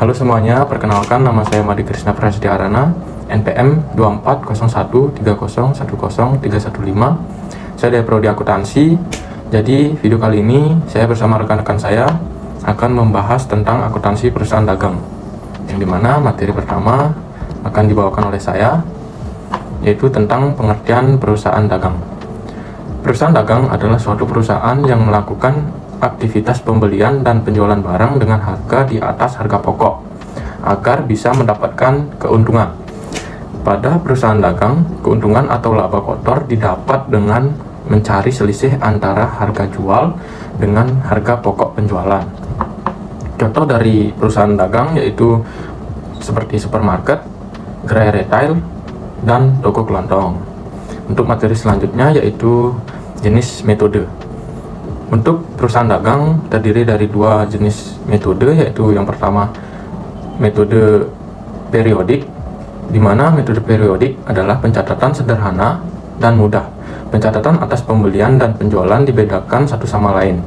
Halo semuanya, perkenalkan nama saya Madi Krishna Prasetyaarana, NPM 240130103115. Saya dari Prodi Akuntansi. Jadi video kali ini saya bersama rekan-rekan saya akan membahas tentang akuntansi perusahaan dagang, yang dimana materi pertama akan dibawakan oleh saya, yaitu tentang pengertian perusahaan dagang. Perusahaan dagang adalah suatu perusahaan yang melakukan aktivitas pembelian dan penjualan barang dengan harga di atas harga pokok agar bisa mendapatkan keuntungan. Pada perusahaan dagang, keuntungan atau laba kotor didapat dengan mencari selisih antara harga jual dengan harga pokok penjualan. Contoh dari perusahaan dagang yaitu seperti supermarket, gerai retail, dan toko kelontong. Untuk materi selanjutnya yaitu jenis metode. Untuk perusahaan dagang terdiri dari dua jenis metode, yaitu yang pertama metode periodik, di mana metode periodik adalah pencatatan sederhana dan mudah. Pencatatan atas pembelian dan penjualan dibedakan satu sama lain.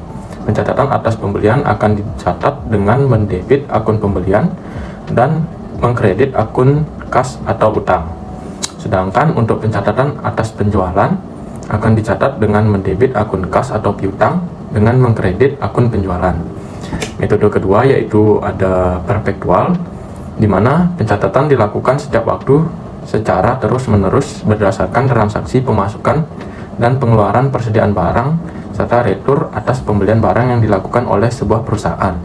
Pencatatan atas pembelian akan dicatat dengan mendebit akun pembelian dan mengkredit akun kas atau utang. Sedangkan untuk pencatatan atas penjualan akan dicatat dengan mendebit akun kas atau piutang dengan mengkredit akun penjualan. Metode kedua yaitu ada perpetual, di mana pencatatan dilakukan setiap waktu secara terus-menerus berdasarkan transaksi pemasukan dan pengeluaran persediaan barang serta retur atas pembelian barang yang dilakukan oleh sebuah perusahaan.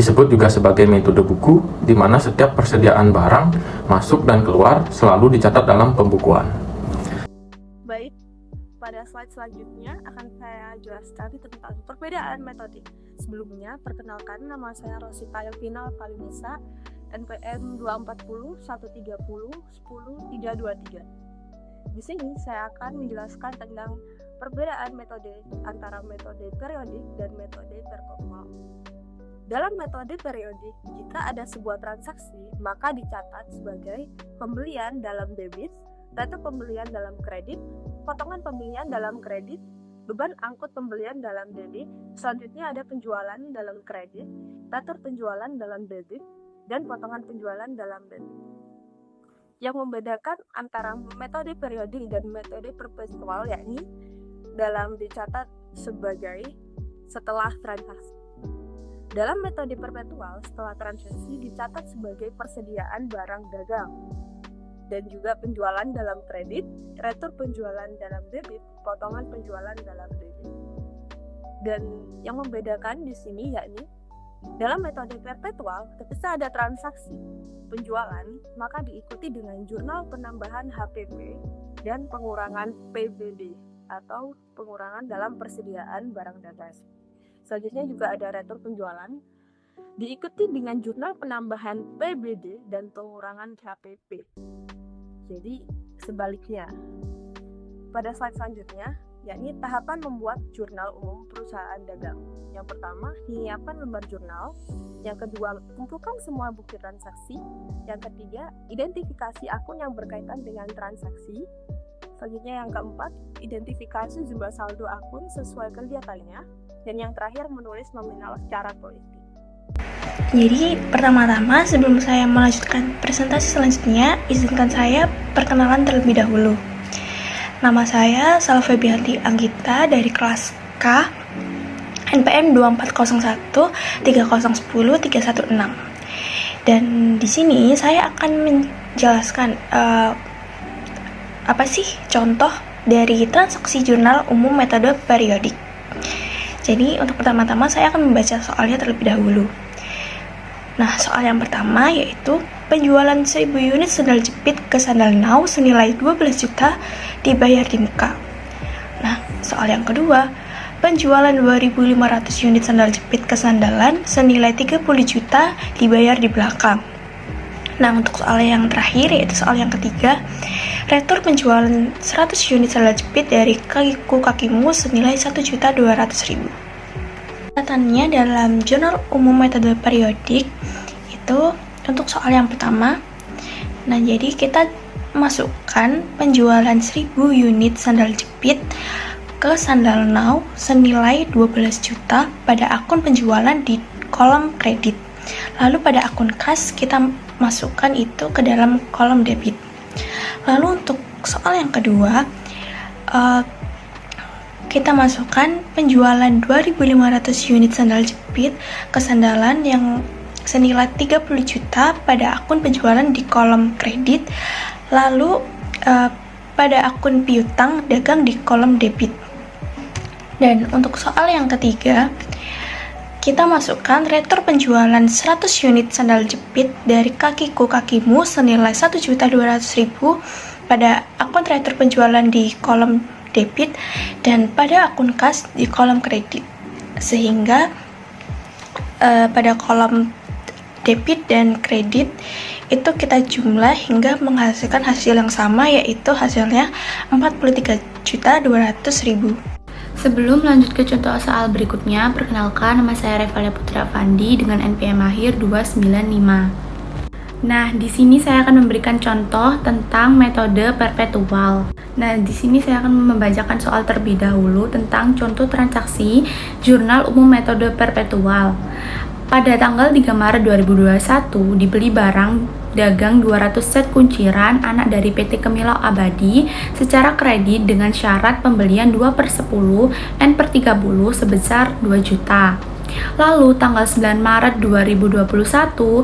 Disebut juga sebagai metode buku, di mana setiap persediaan barang masuk dan keluar selalu dicatat dalam pembukuan. Baik, pada slide selanjutnya akan saya jelaskan tentang perbedaan metode. Sebelumnya, perkenalkan, nama saya Rosita Elvina Alvalinisa, NPM 240130130102323. Di sini saya akan menjelaskan tentang perbedaan metode antara metode periodik dan metode perpetual. Dalam metode periodik, jika ada sebuah transaksi, maka dicatat sebagai pembelian dalam debit, data pembelian dalam kredit, potongan pembelian dalam kredit, beban angkut pembelian dalam debit, selanjutnya ada penjualan dalam kredit, data penjualan dalam debit, dan potongan penjualan dalam debit. Yang membedakan antara metode periodik dan metode perpetual yakni dalam dicatat sebagai setelah transaksi. Dalam metode perpetual, setelah transaksi dicatat sebagai persediaan barang dagang dan juga penjualan dalam kredit, retur penjualan dalam debit, potongan penjualan dalam debit. Dan yang membedakan di sini yakni dalam metode perpetual, ketika ada transaksi penjualan, maka diikuti dengan jurnal penambahan HPP dan pengurangan PBD atau pengurangan dalam persediaan barang dagang. Selanjutnya juga ada retur penjualan, diikuti dengan jurnal penambahan PBD dan pengurangan HPP. Jadi sebaliknya. Pada slide selanjutnya, yakni tahapan membuat jurnal umum perusahaan dagang. Yang pertama, menyiapkan lembar jurnal. Yang kedua, kumpulkan semua bukti transaksi. Yang ketiga, identifikasi akun yang berkaitan dengan transaksi. Selanjutnya yang keempat, identifikasi jumlah saldo akun sesuai kegiatannya. Dan yang terakhir, menulis nominal secara teliti. Jadi pertama-tama sebelum saya melanjutkan presentasi selanjutnya, izinkan saya perkenalan terlebih dahulu. Nama saya Salva Bianti Anggita dari kelas K, NPM 24013010316. Dan di sini saya akan menjelaskan apa sih contoh dari transaksi jurnal umum metode periodik. Jadi untuk pertama-tama saya akan membaca soalnya terlebih dahulu. Nah, soal yang pertama yaitu penjualan 1000 unit sandal jepit ke Sandal Now senilai 12 juta dibayar di muka. Nah, soal yang kedua, penjualan 2500 unit sandal jepit ke Sandalan senilai 30 juta dibayar di belakang. Nah, untuk soal yang terakhir yaitu soal yang ketiga, retur penjualan 100 unit sandal jepit dari Kakiku Kakimu senilai 1.200.000. Catatannya dalam jurnal umum metode periodik itu untuk soal yang pertama. Nah, jadi kita masukkan penjualan 1000 unit sandal jepit ke Sandal Now senilai 12 juta pada akun penjualan di kolom kredit. Lalu pada akun kas kita masukkan itu ke dalam kolom debit. Lalu untuk soal yang kedua, kita masukkan penjualan 2.500 unit sandal jepit kesandalan yang senilai 30 juta pada akun penjualan di kolom kredit. Lalu pada akun piutang dagang di kolom debit. Dan untuk soal yang ketiga, kita masukkan retur penjualan 100 unit sandal jepit dari Kakiku Kakimu senilai 1.200.000 pada akun retur penjualan di kolom debit dan pada akun kas di kolom kredit. Sehingga pada kolom debit dan kredit itu kita jumlah hingga menghasilkan hasil yang sama, yaitu hasilnya 43.200.000. Sebelum lanjut ke contoh soal berikutnya, perkenalkan, nama saya Revalia Putri Avandi dengan NPM akhir 295. Nah, di sini saya akan memberikan contoh tentang metode perpetual. Nah, di sini saya akan membacakan soal terlebih dahulu tentang contoh transaksi jurnal umum metode perpetual. Pada tanggal 3 Maret 2021, dibeli barang dagang 200 set kunciran anak dari PT Kemilau Abadi secara kredit dengan syarat pembelian 2/10 N/30 sebesar 2 juta. Lalu tanggal 9 Maret 2021,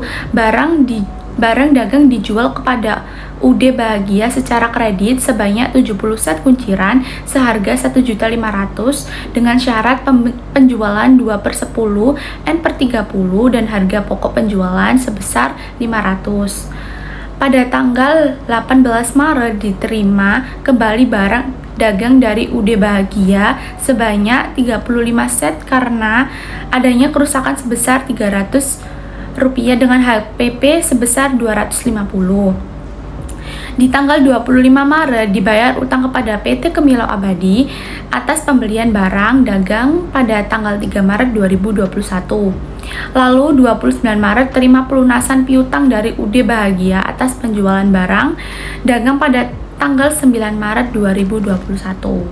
barang dagang dijual kepada UD Bahagia secara kredit sebanyak 70 set kunciran seharga 1.500.000 dengan syarat penjualan 2/10 N/30 dan harga pokok penjualan sebesar 500. Pada tanggal 18 Maret diterima kembali barang dagang dari UD Bahagia sebanyak 35 set karena adanya kerusakan sebesar Rp300 dengan HPP sebesar 250. Di tanggal 25 Maret dibayar utang kepada PT Kemilau Abadi atas pembelian barang dagang pada tanggal 3 Maret 2021. Lalu 29 Maret terima pelunasan piutang dari UD Bahagia atas penjualan barang dagang pada tanggal 9 Maret 2021.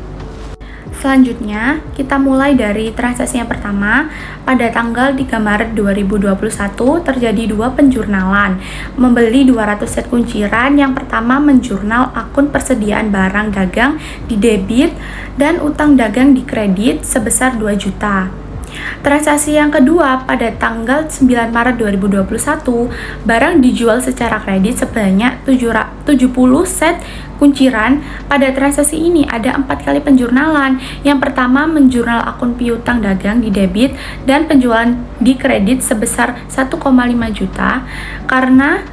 Selanjutnya, kita mulai dari transaksi yang pertama. Pada tanggal 3 Maret 2021 terjadi dua penjurnalan. Membeli 200 set kunciran. Yang pertama menjurnal akun persediaan barang dagang di debit dan utang dagang di kredit sebesar 2 juta. Transaksi yang kedua, pada tanggal 9 Maret 2021, barang dijual secara kredit sebanyak 70 set kunciran. Pada transaksi ini ada 4 kali penjurnalan. Yang pertama menjurnal akun piutang dagang di debit dan penjualan di kredit sebesar 1,5 juta. Karena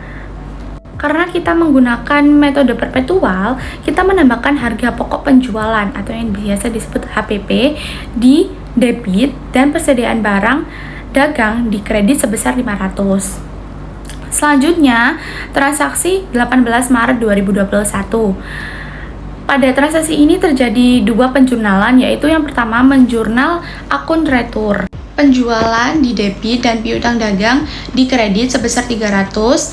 kita menggunakan metode perpetual, kita menambahkan harga pokok penjualan atau yang biasa disebut HPP di debit dan persediaan barang dagang di kredit sebesar 500. Selanjutnya, transaksi 18 Maret 2021. Pada transaksi ini terjadi dua penjurnalan, yaitu yang pertama menjurnal akun retur penjualan di debit dan piutang dagang di kredit sebesar 300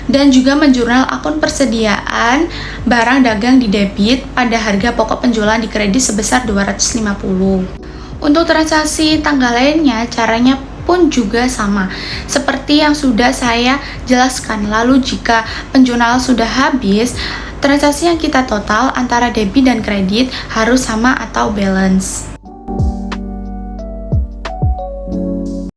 dan juga menjurnal akun persediaan barang dagang di debit pada harga pokok penjualan di kredit sebesar 250. Untuk transaksi tanggal lainnya, caranya pun juga sama seperti yang sudah saya jelaskan. Lalu jika penjurnal sudah habis, transaksi yang kita total antara debit dan kredit harus sama atau balance.